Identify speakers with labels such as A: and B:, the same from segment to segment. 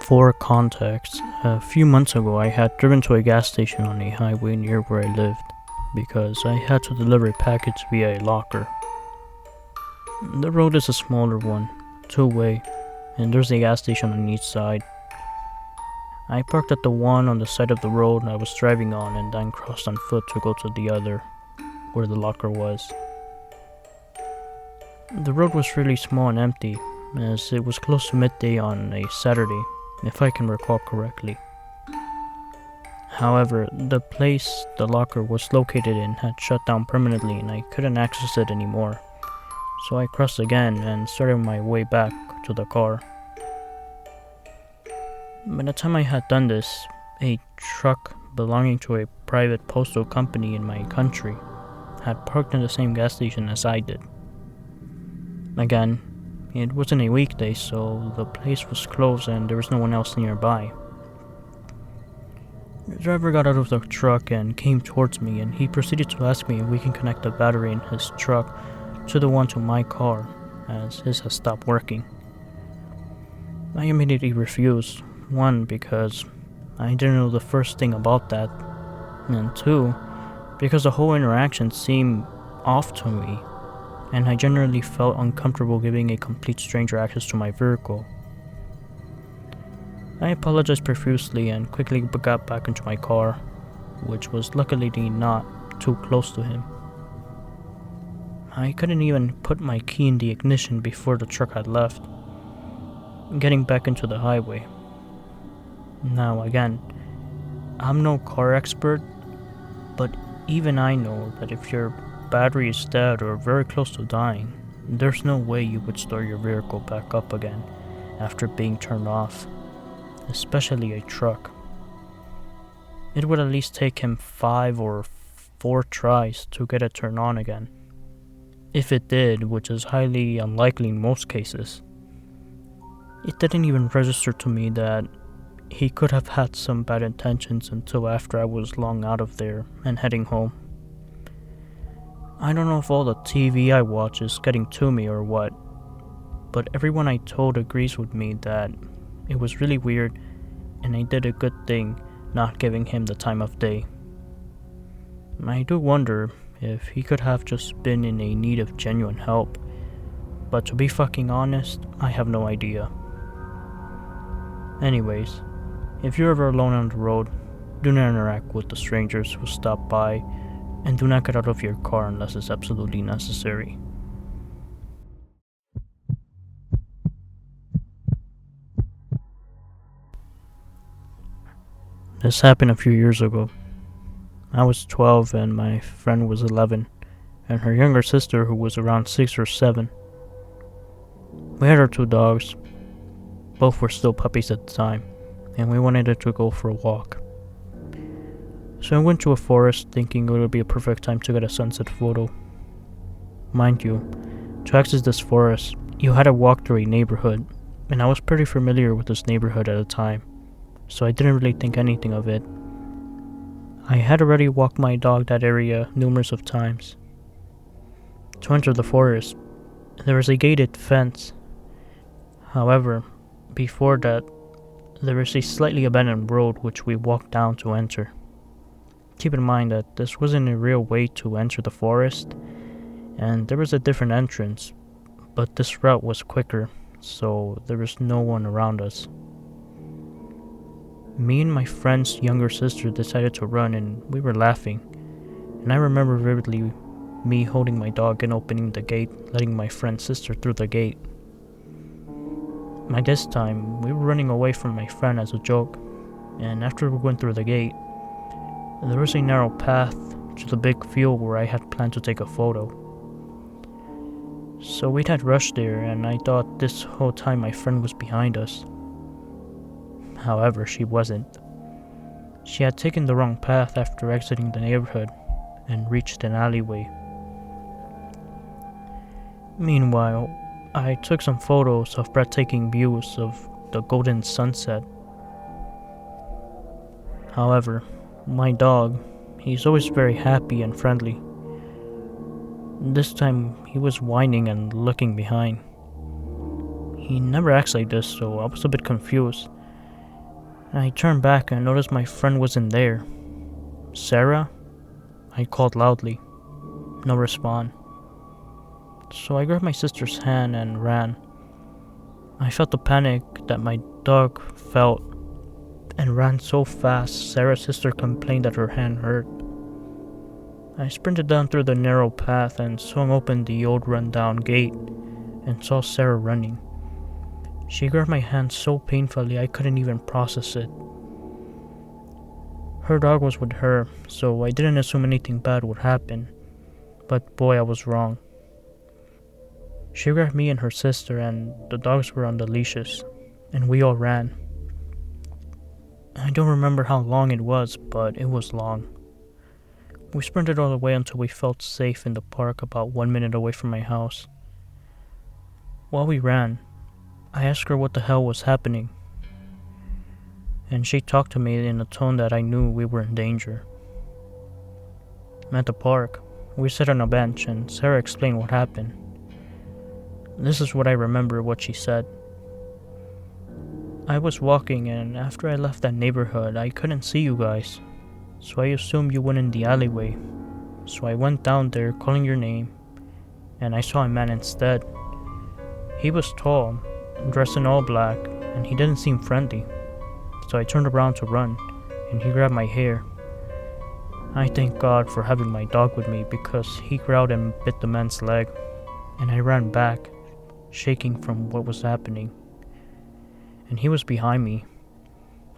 A: For context, a few months ago I had driven to a gas station on a highway near where I lived because I had to deliver a package via a locker. The road is a smaller one, two-way, and there's a gas station on each side. I parked at the one on the side of the road I was driving on and then crossed on foot to go to the other, where the locker was. The road was really small and empty, as it was close to midday on a Saturday, if I can recall correctly. However, the place the locker was located in had shut down permanently and I couldn't access it anymore, so I crossed again and started my way back to the car. By the time I had done this, a truck belonging to a private postal company in my country had parked in the same gas station as I did. Again, it wasn't a weekday, so the place was closed and there was no one else nearby. The driver got out of the truck and came towards me, and he proceeded to ask me if we can connect the battery in his truck to the one to my car, as his has stopped working. I immediately refused, one, because I didn't know the first thing about that, and two, because the whole interaction seemed off to me, and I generally felt uncomfortable giving a complete stranger access to my vehicle. I apologized profusely and quickly got back into my car, which was luckily not too close to him. I couldn't even put my key in the ignition before the truck had left, getting back into the highway. Now again, I'm no car expert, but even I know that if your battery is dead or very close to dying, there's no way you would start your vehicle back up again after being turned off, especially a truck. It would at least take him 5 or 4 tries to get it turned on again. If it did, which is highly unlikely in most cases. It didn't even register to me that he could have had some bad intentions until after I was long out of there and heading home. I don't know if all the TV I watch is getting to me or what, but everyone I told agrees with me that it was really weird and I did a good thing not giving him the time of day. I do wonder if he could have just been in a need of genuine help, but to be fucking honest, I have no idea. Anyways, if you're ever alone on the road, do not interact with the strangers who stop by, and do not get out of your car unless it's absolutely necessary. This happened a few years ago. I was 12 and my friend was 11, and her younger sister who was around 6 or 7. We had our 2 dogs. Both were still puppies at the time, and we wanted to go for a walk. So I went to a forest thinking it would be a perfect time to get a sunset photo. Mind you, to access this forest, you had to walk through a neighborhood, and I was pretty familiar with this neighborhood at the time, so I didn't really think anything of it. I had already walked my dog that area numerous of times. To enter the forest, there was a gated fence. However, before that, there was a slightly abandoned road which we walked down to enter. Keep in mind that this wasn't a real way to enter the forest, and there was a different entrance, but this route was quicker, so there was no one around us. Me and my friend's younger sister decided to run and we were laughing, and I remember vividly me holding my dog and opening the gate, letting my friend's sister through the gate. By this time, we were running away from my friend as a joke, and after we went through the gate, there was a narrow path to the big field where I had planned to take a photo. So we had rushed there, and I thought this whole time my friend was behind us. However, she wasn't. She had taken the wrong path after exiting the neighborhood and reached an alleyway. Meanwhile, I took some photos of breathtaking views of the golden sunset. However, my dog, he's always very happy and friendly. This time, he was whining and looking behind. He never acts like this, so I was a bit confused, I turned back and noticed my friend wasn't there. Sarah? I called loudly. No response. So I grabbed my sister's hand and ran. I felt the panic that my dog felt and ran so fast Sarah's sister complained that her hand hurt. I sprinted down through the narrow path and swung open the old rundown gate and saw Sarah running. She grabbed my hand so painfully I couldn't even process it. Her dog was with her, so I didn't assume anything bad would happen. But boy, I was wrong. She grabbed me and her sister, and the dogs were on the leashes, and we all ran. I don't remember how long it was, but it was long. We sprinted all the way until we felt safe in the park about 1 minute away from my house. While we ran, I asked her what the hell was happening, and she talked to me in a tone that I knew we were in danger. At the park, we sat on a bench and Sarah explained what happened. This is what I remember what she said. I was walking, and after I left that neighborhood, I couldn't see you guys, so I assumed you went in the alleyway. So I went down there calling your name, and I saw a man instead. He was tall, dressed in all black, and he didn't seem friendly. So I turned around to run, and he grabbed my hair. I thank God for having my dog with me because he growled and bit the man's leg, and I ran back, shaking from what was happening. And he was behind me.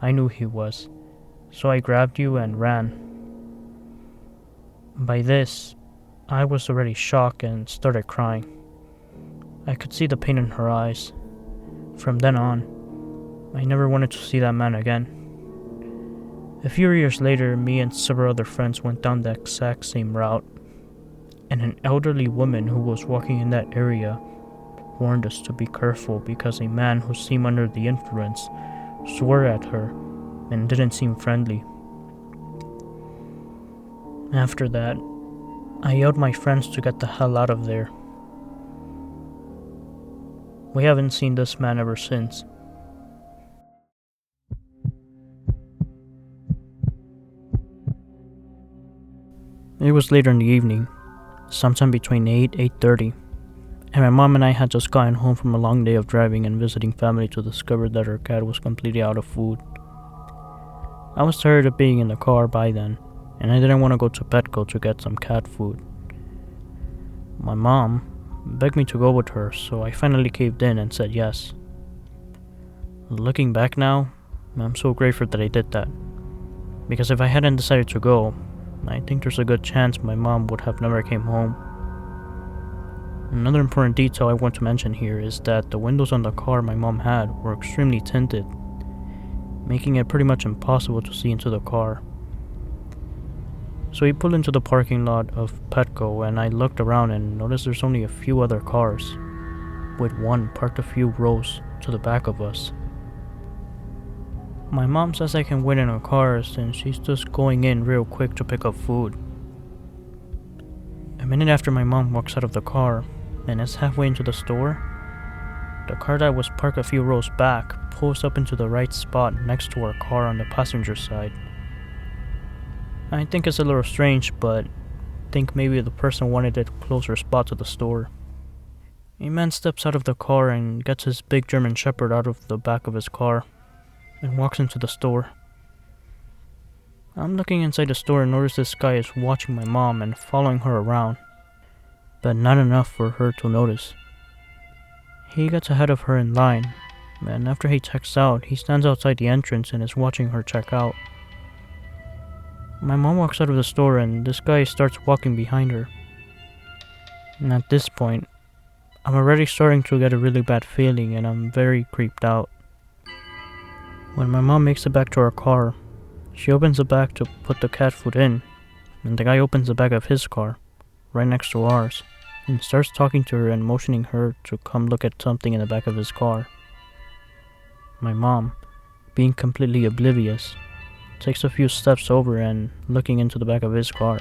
A: I knew he was, so I grabbed you and ran. By this, I was already shocked and started crying. I could see the pain in her eyes. From then on, I never wanted to see that man again. A few years later, me and several other friends went down the exact same route, and an elderly woman who was walking in that area warned us to be careful because a man who seemed under the influence swore at her and didn't seem friendly. After that, I yelled my friends to get the hell out of there. We haven't seen this man ever since. It was later in the evening, sometime between 8:30, and my mom and I had just gotten home from a long day of driving and visiting family to discover that our cat was completely out of food. I was tired of being in the car by then, and I didn't want to go to Petco to get some cat food. My mom begged me to go with her, so I finally caved in and said yes. Looking back now, I'm so grateful that I did that, because if I hadn't decided to go, I think there's a good chance my mom would have never came home. Another important detail I want to mention here is that the windows on the car my mom had were extremely tinted, making it pretty much impossible to see into the car. So we pulled into the parking lot of Petco, and I looked around and noticed there's only a few other cars, with one parked a few rows to the back of us. My mom says I can wait in her car since she's just going in real quick to pick up food. A minute after my mom walks out of the car and is halfway into the store, the car that was parked a few rows back pulls up into the right spot next to our car on the passenger side. I think it's a little strange, but think maybe the person wanted a closer spot to the store. A man steps out of the car and gets his big German Shepherd out of the back of his car and walks into the store. I'm looking inside the store and notice this guy is watching my mom and following her around, but not enough for her to notice. He gets ahead of her in line, and after he checks out, he stands outside the entrance and is watching her check out. My mom walks out of the store and this guy starts walking behind her. And at this point, I'm already starting to get a really bad feeling and I'm very creeped out. When my mom makes it back to her car, she opens the back to put the cat food in, and the guy opens the back of his car, right next to ours, and starts talking to her and motioning her to come look at something in the back of his car. My mom, being completely oblivious, takes a few steps over and looking into the back of his car.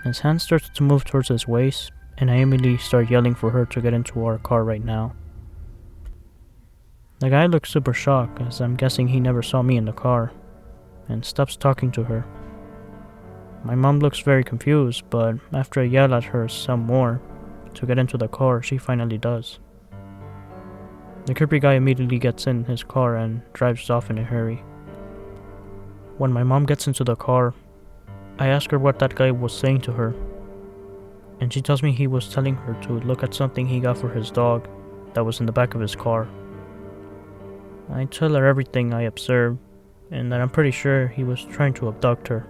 A: His hand starts to move towards his waist, and I immediately start yelling for her to get into our car right now. The guy looks super shocked, as I'm guessing he never saw me in the car, and stops talking to her. My mom looks very confused, but after I yell at her some more to get into the car, she finally does. The creepy guy immediately gets in his car and drives off in a hurry. When my mom gets into the car, I ask her what that guy was saying to her, and she tells me he was telling her to look at something he got for his dog that was in the back of his car. I tell her everything I observed, and that I'm pretty sure he was trying to abduct her.